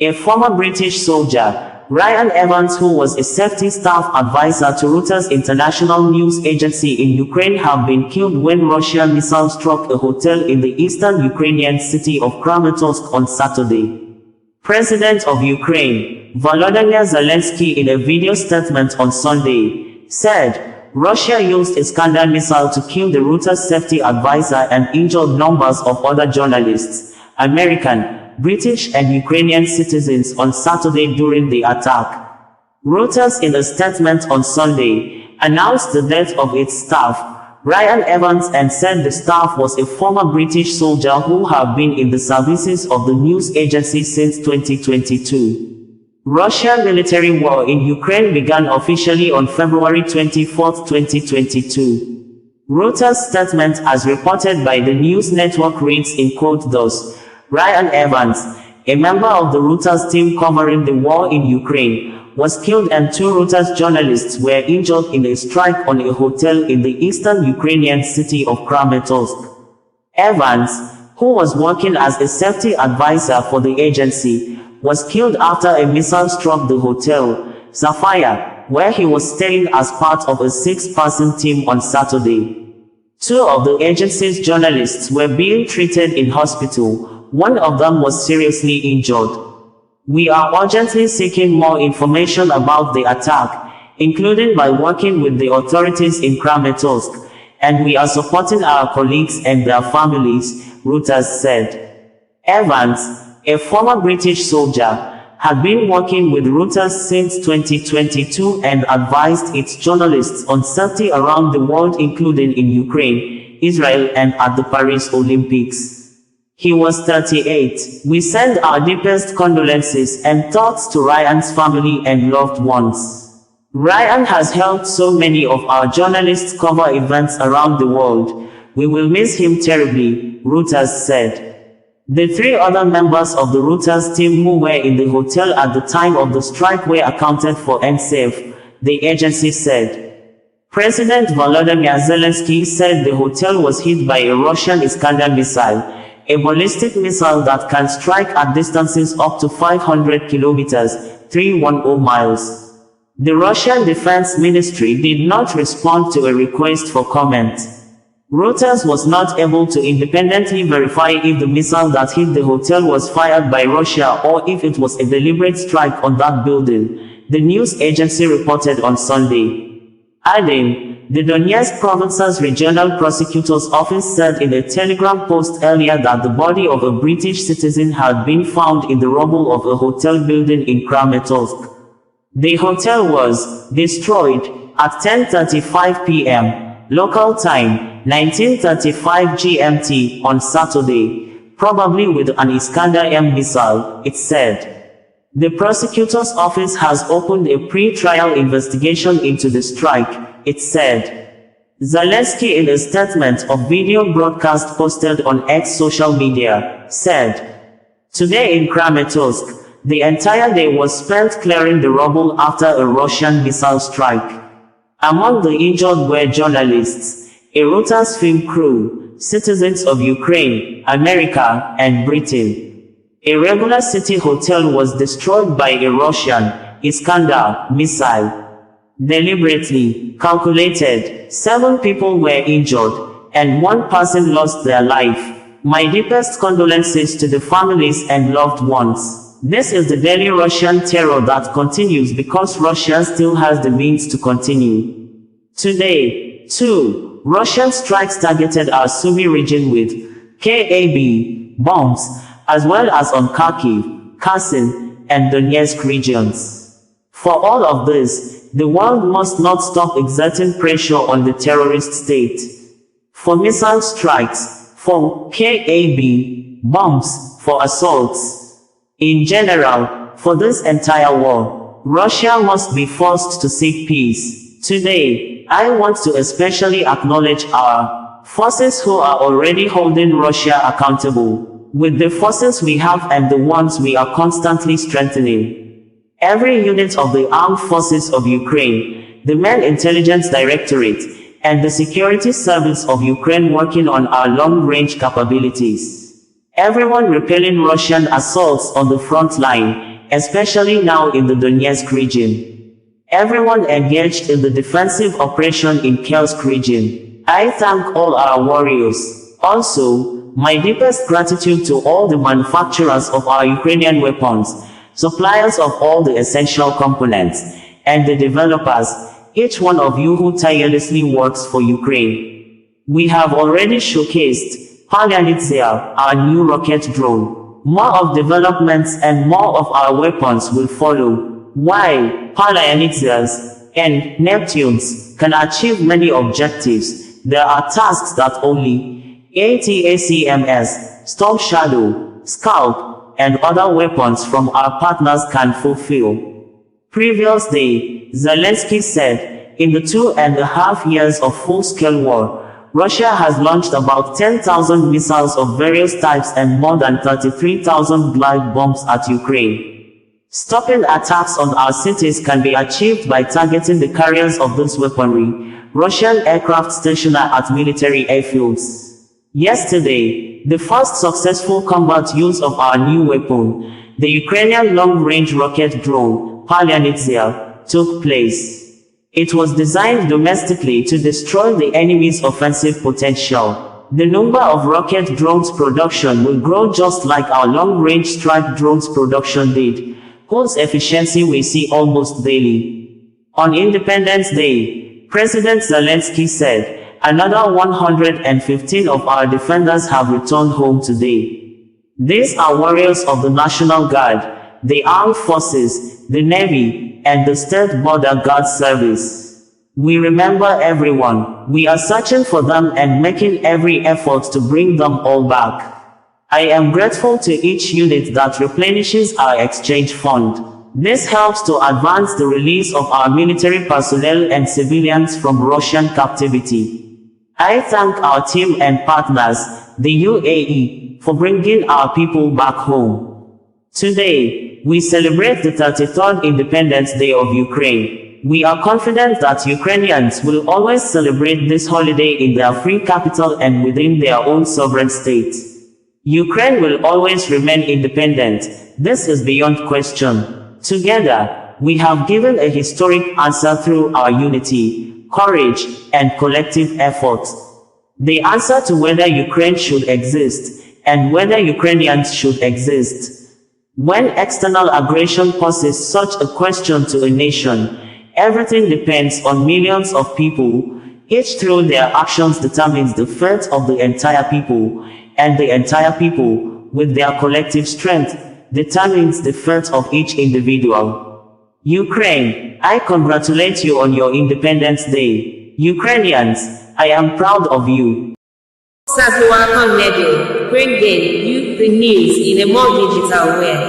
A former British soldier, Ryan Evans, who was a safety staff advisor to Reuters international news agency in Ukraine, have been killed when Russian missiles struck a hotel in the eastern Ukrainian city of Kramatorsk on Saturday. President of Ukraine, Volodymyr Zelensky, in a video statement on Sunday, said Russia used a Iskander missile to kill the Reuters safety advisor and injured numbers of other journalists, American, British and Ukrainian citizens on Saturday during the attack. Reuters, in a statement on Sunday, announced the death of its staff, Ryan Evans, and said the staff was a former British soldier who had been in the services of the news agency since 2022. Russian military war in Ukraine began officially on February 24, 2022. Reuters' statement, as reported by the news network, reads in quote thus: Ryan Evans, a member of the Reuters team covering the war in Ukraine, was killed and 2 Reuters journalists were injured in a strike on a hotel in the eastern Ukrainian city of Kramatorsk. Evans, who was working as a safety advisor for the agency, was killed after a missile struck the hotel, Sapphire, where he was staying as part of a 6-person team on Saturday. 2 of the agency's journalists were being treated in hospital. One of them was seriously injured. We are urgently seeking more information about the attack, including by working with the authorities in Kramatorsk, and we are supporting our colleagues and their families, Reuters said. Evans, a former British soldier, had been working with Reuters since 2022 and advised its journalists on safety around the world, including in Ukraine, Israel, and at the Paris Olympics. He was 38. We send our deepest condolences and thoughts to Ryan's family and loved ones. Ryan has helped so many of our journalists cover events around the world. We will miss him terribly, Reuters said. The 3 other members of the Reuters team who were in the hotel at the time of the strike were accounted for and safe, the agency said. President Volodymyr Zelensky said the hotel was hit by a Russian Iskander missile, a ballistic missile that can strike at distances up to 500 kilometers, 310 miles. The Russian Defense Ministry did not respond to a request for comment. Reuters was not able to independently verify if the missile that hit the hotel was fired by Russia or if it was a deliberate strike on that building, the news agency reported on Sunday. Adding, the Donetsk province's regional prosecutor's office said in a Telegram post earlier that the body of a British citizen had been found in the rubble of a hotel building in Kramatorsk. The hotel was destroyed at 10:35 p.m. local time, 19:35 GMT on Saturday, probably with an Iskander-M missile, it said. The prosecutor's office has opened a pre-trial investigation into the strike, it said. Zelensky, in a statement of video broadcast posted on X social media, said, Today in Kramatorsk, the entire day was spent clearing the rubble after a Russian missile strike. Among the injured were journalists, a Reuters film crew, citizens of Ukraine, America, and Britain. A regular city hotel was destroyed by a Russian Iskander missile. Deliberately calculated, 7 people were injured, and 1 person lost their life. My deepest condolences to the families and loved ones. This is the daily Russian terror that continues because Russia still has the means to continue. Today, too, Russian strikes targeted our Sumy region with KAB bombs, as well as on Kharkiv, Kherson, and Donetsk regions. For all of this, the world must not stop exerting pressure on the terrorist state. For missile strikes, for KAB bombs, for assaults. In general, for this entire war, Russia must be forced to seek peace. Today, I want to especially acknowledge our forces who are already holding Russia accountable. With the forces we have and the ones we are constantly strengthening. Every unit of the armed forces of Ukraine, the Main Intelligence Directorate, and the Security Service of Ukraine working on our long-range capabilities. Everyone repelling Russian assaults on the front line, especially now in the Donetsk region. Everyone engaged in the defensive operation in Kursk region. I thank all our warriors. Also, my deepest gratitude to all the manufacturers of our Ukrainian weapons, suppliers of all the essential components, and the developers, each one of you who tirelessly works for Ukraine. We have already showcased Palyanitzia, our new rocket drone. More of developments and more of our weapons will follow. While Palyanitsias and Neptunes can achieve many objectives, there are tasks that only ATACMS, Storm Shadow, Scalp, and other weapons from our partners can fulfill. Previous day, Zelensky said, in the 2.5 years of full-scale war, Russia has launched about 10,000 missiles of various types and more than 33,000 glide bombs at Ukraine. Stopping attacks on our cities can be achieved by targeting the carriers of this weaponry, Russian aircraft stationed at military airfields. Yesterday, the first successful combat use of our new weapon, the Ukrainian long-range rocket drone, Palyanitzia, took place. It was designed domestically to destroy the enemy's offensive potential. The number of rocket drones production will grow just like our long-range strike drones production did, whose efficiency we see almost daily. On Independence Day, President Zelensky said, another 115 of our defenders have returned home today. These are warriors of the National Guard, the Armed Forces, the Navy, and the State Border Guard Service. We remember everyone. We are searching for them and making every effort to bring them all back. I am grateful to each unit that replenishes our exchange fund. This helps to advance the release of our military personnel and civilians from Russian captivity. I thank our team and partners, the UAE, for bringing our people back home. Today, we celebrate the 33rd Independence Day of Ukraine. We are confident that Ukrainians will always celebrate this holiday in their free capital and within their own sovereign state. Ukraine will always remain independent. This is beyond question. Together, we have given a historic answer through our unity, courage, and collective effort. The answer to whether Ukraine should exist, and whether Ukrainians should exist. When external aggression poses such a question to a nation, everything depends on millions of people. Each through their actions determines the fate of the entire people, and the entire people, with their collective strength, determines the fate of each individual. Ukraine, I congratulate you on your Independence Day. Ukrainians, I am proud of you. OsazuwaAkonedo, bringing you the news in a more digital way.